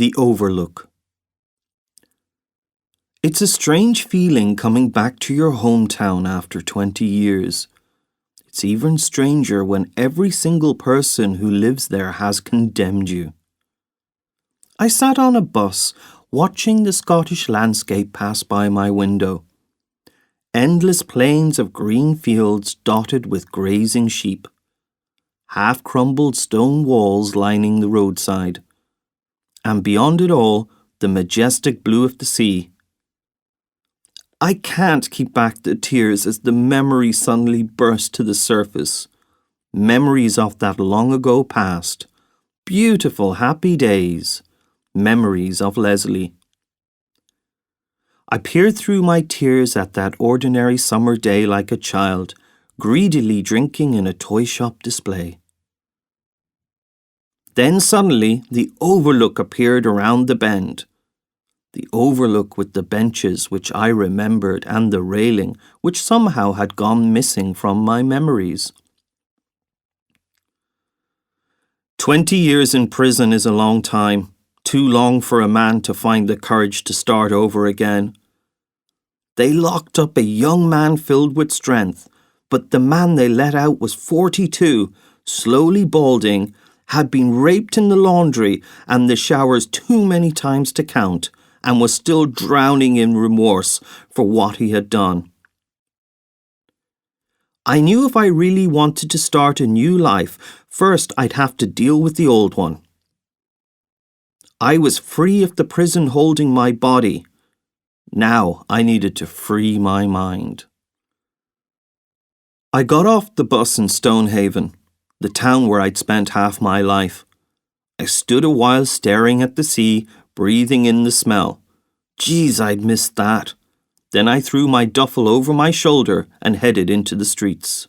The Overlook. It's a strange feeling coming back to your hometown after 20 years. It's even stranger when every single person who lives there has condemned you. I sat on a bus watching the Scottish landscape pass by my window. Endless plains of green fields dotted with grazing sheep. Half-crumbled stone walls lining the roadside. And beyond it all, the majestic blue of the sea. I can't keep back the tears as the memories suddenly burst to the surface. Memories of that long ago past. Beautiful, happy days. Memories of Leslie. I peered through my tears at that ordinary summer day like a child, greedily drinking in a toy shop display. Then suddenly the Overlook appeared around the bend. The Overlook with the benches which I remembered and the railing which somehow had gone missing from my memories. 20 years in prison is a long time, too long for a man to find the courage to start over again. They locked up a young man filled with strength, but the man they let out was 42, slowly balding, had been raped in the laundry and the showers too many times to count, and was still drowning in remorse for what he had done. I knew if I really wanted to start a new life, first I'd have to deal with the old one. I was free of the prison holding my body. Now I needed to free my mind. I got off the bus in Stonehaven, the town where I'd spent half my life. I stood a while staring at the sea, breathing in the smell. Geez, I'd missed that. Then I threw my duffel over my shoulder and headed into the streets.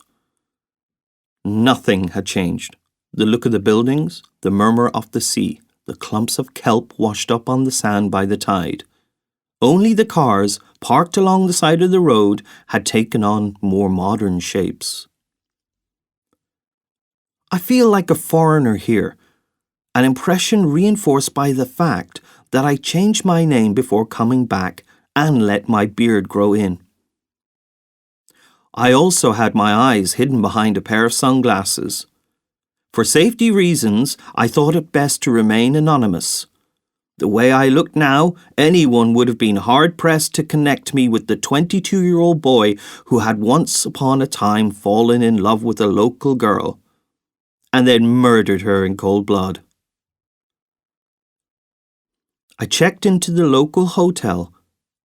Nothing had changed. The look of the buildings, the murmur of the sea, the clumps of kelp washed up on the sand by the tide. Only the cars, parked along the side of the road, had taken on more modern shapes. I feel like a foreigner here, an impression reinforced by the fact that I changed my name before coming back and let my beard grow in. I also had my eyes hidden behind a pair of sunglasses. For safety reasons, I thought it best to remain anonymous. The way I looked now, anyone would have been hard-pressed to connect me with the 22-year-old boy who had once upon a time fallen in love with a local girl, and then murdered her in cold blood. I checked into the local hotel,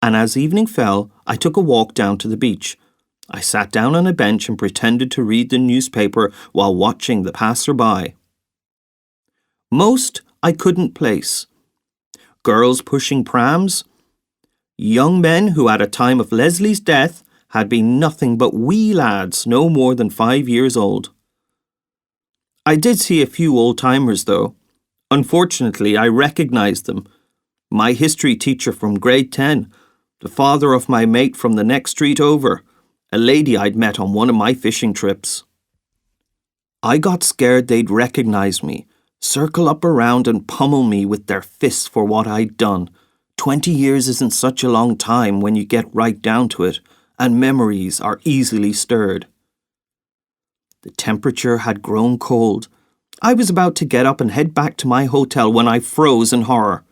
and as evening fell, I took a walk down to the beach. I sat down on a bench and pretended to read the newspaper while watching the passer-by. Most I couldn't place. Girls pushing prams. Young men who at a time of Leslie's death had been nothing but wee lads no more than 5 years old. I did see a few old-timers though. Unfortunately, I recognized them. My history teacher from grade 10, the father of my mate from the next street over, a lady I'd met on one of my fishing trips. I got scared they'd recognize me, circle up around and pummel me with their fists for what I'd done. 20 years isn't such a long time when you get right down to it, and memories are easily stirred. The temperature had grown cold. I was about to get up and head back to my hotel when I froze in horror.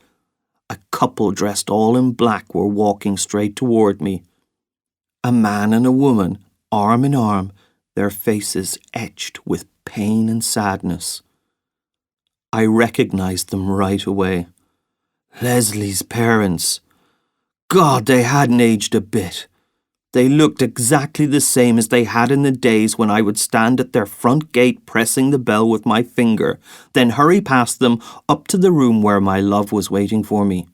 A couple dressed all in black were walking straight toward me. A man and a woman, arm in arm, their faces etched with pain and sadness. I recognized them right away. Leslie's parents. God, they hadn't aged a bit. They looked exactly the same as they had in the days when I would stand at their front gate pressing the bell with my finger, then hurry past them up to the room where my love was waiting for me.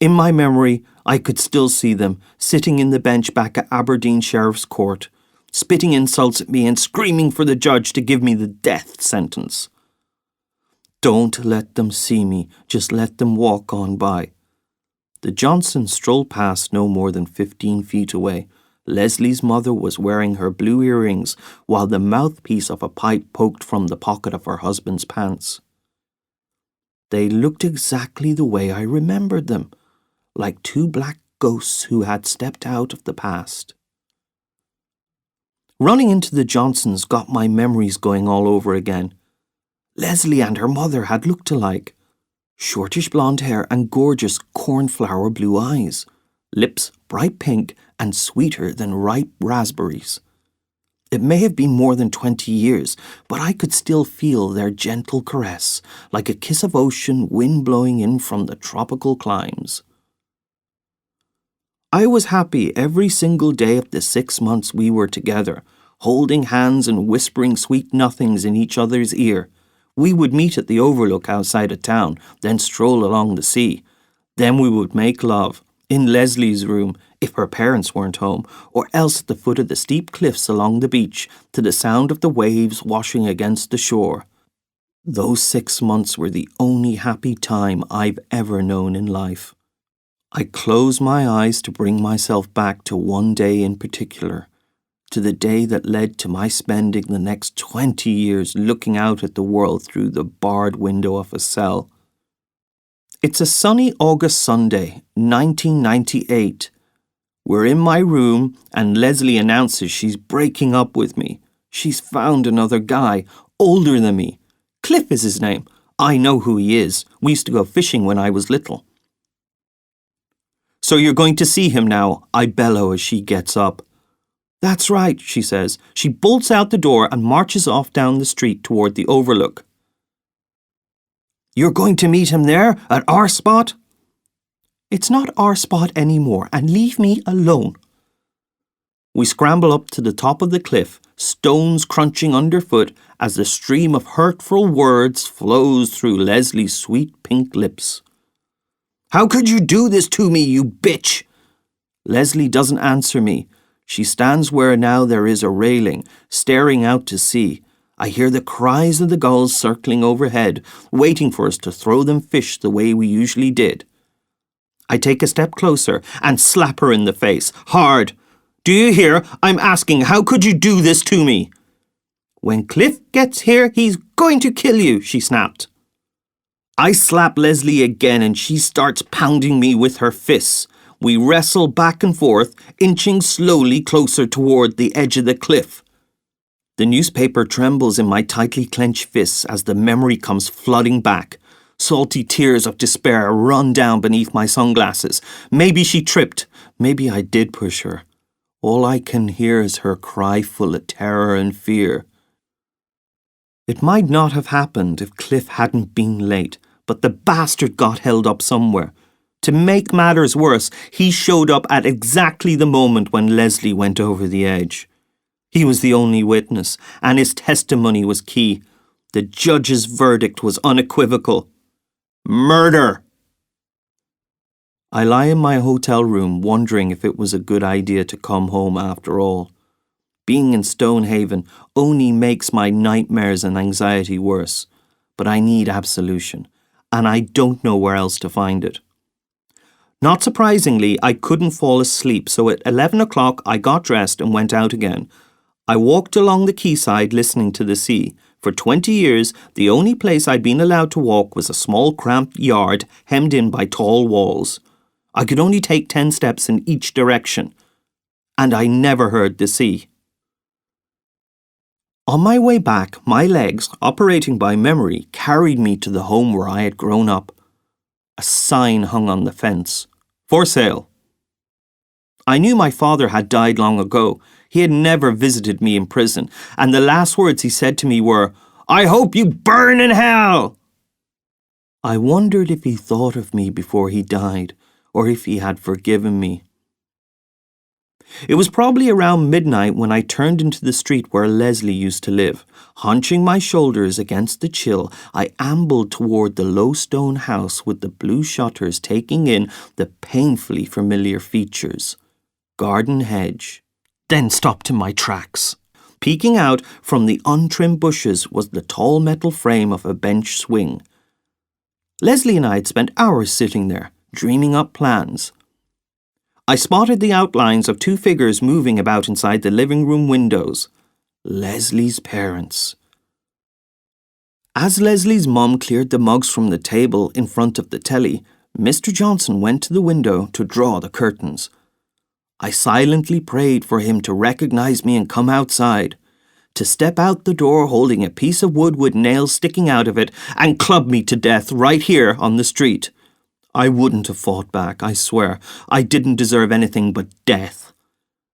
In my memory, I could still see them, sitting in the bench back at Aberdeen Sheriff's Court, spitting insults at me and screaming for the judge to give me the death sentence. Don't let them see me, just let them walk on by. The Johnsons strolled past no more than 15 feet away. Leslie's mother was wearing her blue earrings, while the mouthpiece of a pipe poked from the pocket of her husband's pants. They looked exactly the way I remembered them, like two black ghosts who had stepped out of the past. Running into the Johnsons got my memories going all over again. Leslie and her mother had looked alike. Shortish blonde hair and gorgeous cornflower blue eyes. Lips bright pink and sweeter than ripe raspberries. It may have been more than 20 years, but I could still feel their gentle caress, like a kiss of ocean wind blowing in from the tropical climes. I was happy every single day of the 6 months we were together, holding hands and whispering sweet nothings in each other's ear. We would meet at the Overlook outside of town, then stroll along the sea. Then we would make love, in Leslie's room, if her parents weren't home, or else at the foot of the steep cliffs along the beach, to the sound of the waves washing against the shore. Those 6 months were the only happy time I've ever known in life. I close my eyes to bring myself back to one day in particular, to the day that led to my spending the next 20 years looking out at the world through the barred window of a cell. It's a sunny August Sunday, 1998. We're in my room and Leslie announces she's breaking up with me. She's found another guy, older than me. Cliff is his name. I know who he is. We used to go fishing when I was little. So you're going to see him now, I bellow as she gets up. That's right, she says. She bolts out the door and marches off down the street toward the Overlook. You're going to meet him there, at our spot? It's not our spot anymore, and leave me alone. We scramble up to the top of the cliff, stones crunching underfoot as the stream of hurtful words flows through Leslie's sweet pink lips. How could you do this to me, you bitch? Leslie doesn't answer me. She stands where now there is a railing, staring out to sea. I hear the cries of the gulls circling overhead, waiting for us to throw them fish the way we usually did. I take a step closer and slap her in the face, hard. Do you hear? I'm asking, how could you do this to me? When Cliff gets here, he's going to kill you, she snapped. I slap Leslie again and she starts pounding me with her fists. We wrestle back and forth, inching slowly closer toward the edge of the cliff. The newspaper trembles in my tightly clenched fists as the memory comes flooding back. Salty tears of despair run down beneath my sunglasses. Maybe she tripped. Maybe I did push her. All I can hear is her cry full of terror and fear. It might not have happened if Cliff hadn't been late, but the bastard got held up somewhere. To make matters worse, he showed up at exactly the moment when Leslie went over the edge. He was the only witness, and his testimony was key. The judge's verdict was unequivocal. Murder! I lie in my hotel room wondering if it was a good idea to come home after all. Being in Stonehaven only makes my nightmares and anxiety worse, but I need absolution, and I don't know where else to find it. Not surprisingly, I couldn't fall asleep, so at 11 o'clock I got dressed and went out again. I walked along the quayside listening to the sea. For 20 years, the only place I'd been allowed to walk was a small cramped yard hemmed in by tall walls. I could only take 10 steps in each direction, and I never heard the sea. On my way back, my legs, operating by memory, carried me to the home where I had grown up. A sign hung on the fence. For sale. I knew my father had died long ago. He had never visited me in prison, and the last words he said to me were, "I hope you burn in hell!" I wondered if he thought of me before he died, or if he had forgiven me. It was probably around midnight when I turned into the street where Leslie used to live. Hunching my shoulders against the chill, I ambled toward the low stone house with the blue shutters taking in the painfully familiar features. Garden hedge. Then stopped in my tracks. Peeking out from the untrimmed bushes was the tall metal frame of a bench swing. Leslie and I had spent hours sitting there, dreaming up plans. I spotted the outlines of two figures moving about inside the living room windows. Leslie's parents. As Leslie's mum cleared the mugs from the table in front of the telly, Mr. Johnson went to the window to draw the curtains. I silently prayed for him to recognize me and come outside, to step out the door holding a piece of wood with nails sticking out of it and club me to death right here on the street. I wouldn't have fought back, I swear. I didn't deserve anything but death.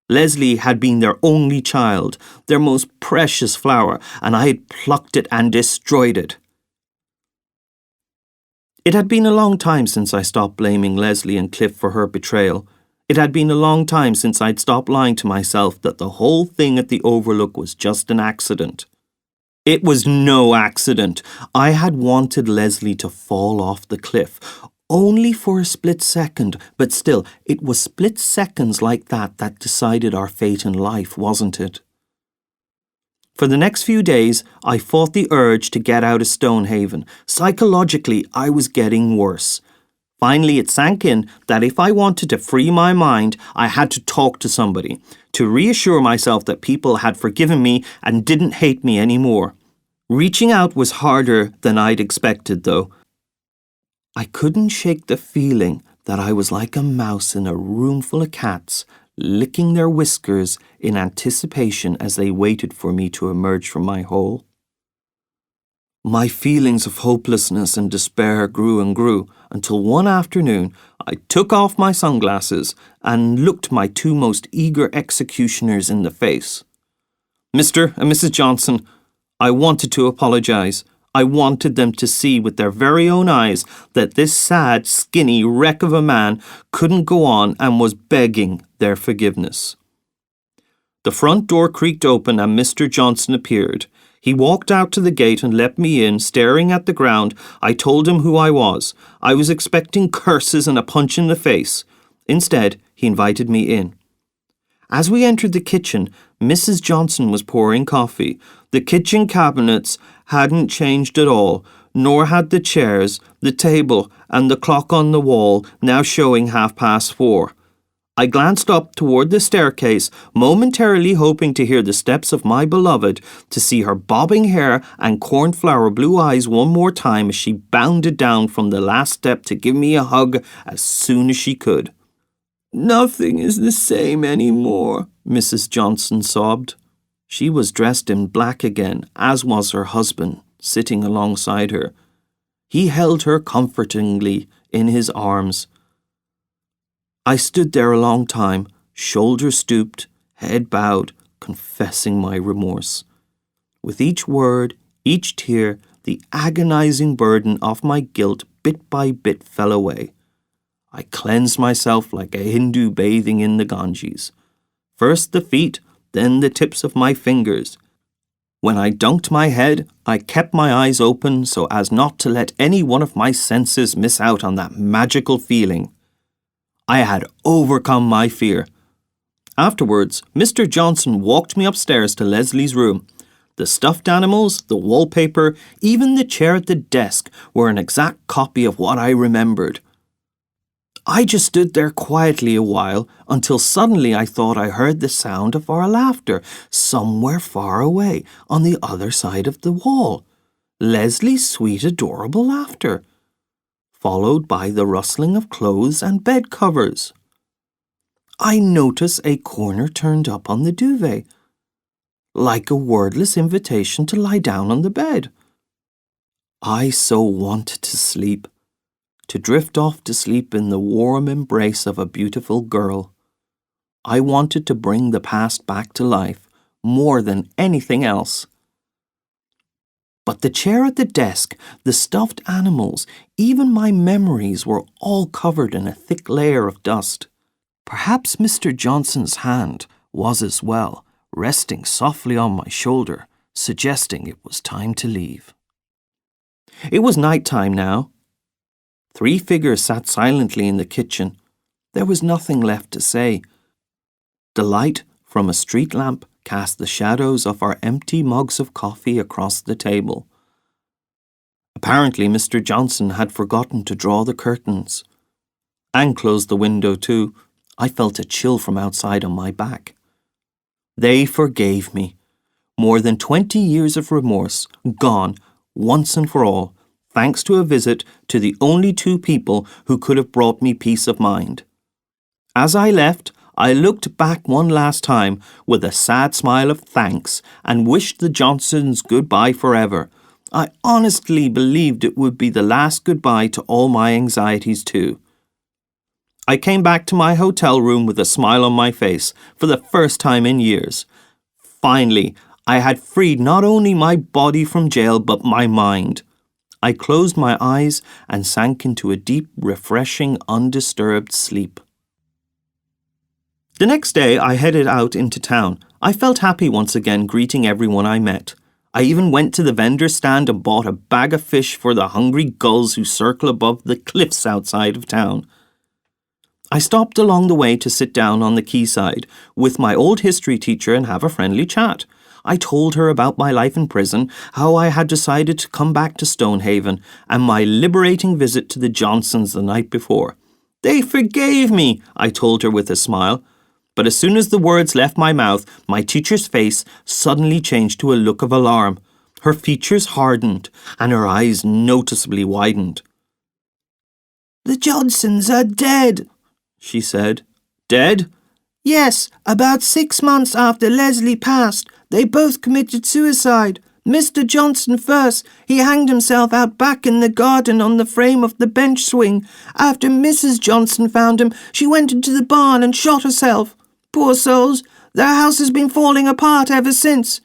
Leslie had been their only child, their most precious flower, and I had plucked it and destroyed it. It had been a long time since I stopped blaming Leslie and Cliff for her betrayal. It had been a long time since I'd stopped lying to myself that the whole thing at the Overlook was just an accident. It was no accident. I had wanted Leslie to fall off the cliff, only for a split second, but still, it was split seconds like that that decided our fate in life, wasn't it? For the next few days, I fought the urge to get out of Stonehaven. Psychologically, I was getting worse. Finally, it sank in that if I wanted to free my mind, I had to talk to somebody, to reassure myself that people had forgiven me and didn't hate me anymore. Reaching out was harder than I'd expected, though. I couldn't shake the feeling that I was like a mouse in a room full of cats, licking their whiskers in anticipation as they waited for me to emerge from my hole. My feelings of hopelessness and despair grew and grew until one afternoon I took off my sunglasses and looked my two most eager executioners in the face. Mr. and Mrs. Johnson, I wanted to apologize. I wanted them to see with their very own eyes that this sad, skinny wreck of a man couldn't go on and was begging their forgiveness. The front door creaked open and Mr. Johnson appeared. He walked out to the gate and let me in, staring at the ground. I told him who I was. I was expecting curses and a punch in the face. Instead, he invited me in. As we entered the kitchen, Mrs. Johnson was pouring coffee. The kitchen cabinets hadn't changed at all, nor had the chairs, the table, and the clock on the wall, now showing 4:30. I glanced up toward the staircase, momentarily hoping to hear the steps of my beloved, to see her bobbing hair and cornflower blue eyes one more time as she bounded down from the last step to give me a hug as soon as she could. "Nothing is the same anymore," Mrs. Johnson sobbed. She was dressed in black again, as was her husband, sitting alongside her. He held her comfortingly in his arms. I stood there a long time, shoulders stooped, head bowed, confessing my remorse. With each word, each tear, the agonizing burden of my guilt bit by bit fell away. I cleansed myself like a Hindu bathing in the Ganges. First the feet, then the tips of my fingers. When I dunked my head, I kept my eyes open so as not to let any one of my senses miss out on that magical feeling. I had overcome my fear. Afterwards, Mr. Johnson walked me upstairs to Leslie's room. The stuffed animals, the wallpaper, even the chair at the desk were an exact copy of what I remembered. I just stood there quietly a while until suddenly I thought I heard the sound of our laughter somewhere far away on the other side of the wall. Leslie's sweet, adorable laughter, followed by the rustling of clothes and bed covers. I noticed a corner turned up on the duvet, like a wordless invitation to lie down on the bed. I so wanted to sleep, to drift off to sleep in the warm embrace of a beautiful girl. I wanted to bring the past back to life more than anything else. But the chair at the desk, the stuffed animals, even my memories were all covered in a thick layer of dust. Perhaps Mr. Johnson's hand was as well, resting softly on my shoulder, suggesting it was time to leave. It was night time now. 3 figures sat silently in the kitchen. There was nothing left to say. The light from a street lamp cast the shadows of our empty mugs of coffee across the table. Apparently, Mr. Johnson had forgotten to draw the curtains. And closed the window too. I felt a chill from outside on my back. They forgave me. More than 20 years of remorse, gone, once and for all, thanks to a visit to the only two people who could have brought me peace of mind. As I left, I looked back one last time with a sad smile of thanks and wished the Johnsons goodbye forever. I honestly believed it would be the last goodbye to all my anxieties too. I came back to my hotel room with a smile on my face for the first time in years. Finally, I had freed not only my body from jail but my mind. I closed my eyes and sank into a deep, refreshing, undisturbed sleep. The next day I headed out into town. I felt happy once again greeting everyone I met. I even went to the vendor stand and bought a bag of fish for the hungry gulls who circle above the cliffs outside of town. I stopped along the way to sit down on the quayside with my old history teacher and have a friendly chat. I told her about my life in prison, how I had decided to come back to Stonehaven, and my liberating visit to the Johnsons the night before. They forgave me, I told her with a smile. But as soon as the words left my mouth, my teacher's face suddenly changed to a look of alarm. Her features hardened, and her eyes noticeably widened. "The Johnsons are dead," she said. "Dead?" "Yes, about 6 months after Leslie passed. They both committed suicide. Mr. Johnson first. He hanged himself out back in the garden on the frame of the bench swing. After Mrs. Johnson found him, she went into the barn and shot herself. Poor souls, their house has been falling apart ever since.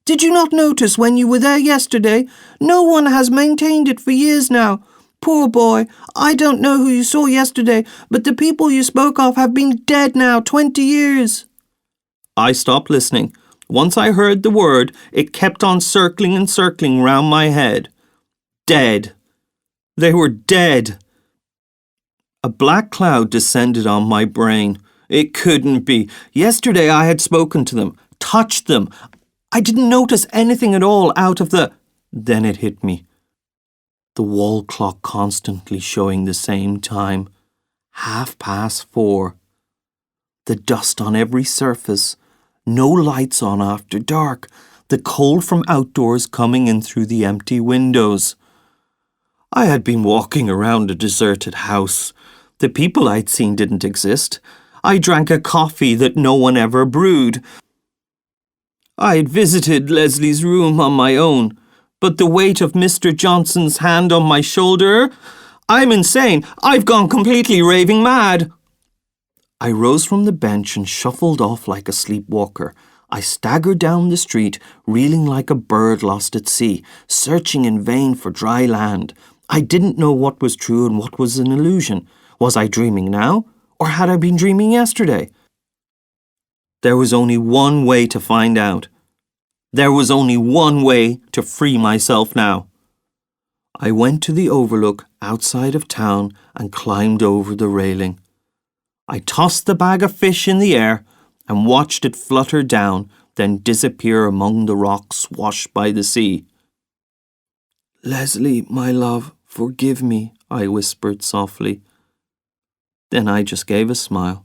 Did you not notice when you were there yesterday? No one has maintained it for years now. Poor boy, I don't know who you saw yesterday, but the people you spoke of have been dead now 20 years. I stopped listening. Once I heard the word, it kept on circling and circling round my head. Dead. They were dead. A black cloud descended on my brain. It couldn't be. Yesterday I had spoken to them, touched them. I didn't notice anything at all out of the... Then it hit me. The wall clock constantly showing the same time. 4:30. The dust on every surface. No lights on after dark. The cold from outdoors coming in through the empty windows. I had been walking around a deserted house. The people I'd seen didn't exist. I drank a coffee that no one ever brewed. I'd visited Leslie's room on my own, but the weight of Mr. Johnson's hand on my shoulder... I'm insane. I've gone completely raving mad. I rose from the bench and shuffled off like a sleepwalker. I staggered down the street, reeling like a bird lost at sea, searching in vain for dry land. I didn't know what was true and what was an illusion. Was I dreaming now? Or had I been dreaming yesterday? There was only one way to find out. There was only one way to free myself now. I went to the Overlook outside of town and climbed over the railing. I tossed the bag of fish in the air and watched it flutter down, then disappear among the rocks washed by the sea. "Leslie, my love, forgive me," I whispered softly. Then I just gave a smile,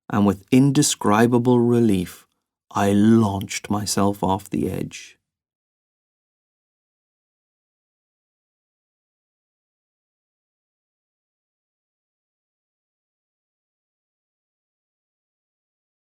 and with indescribable relief, I launched myself off the edge.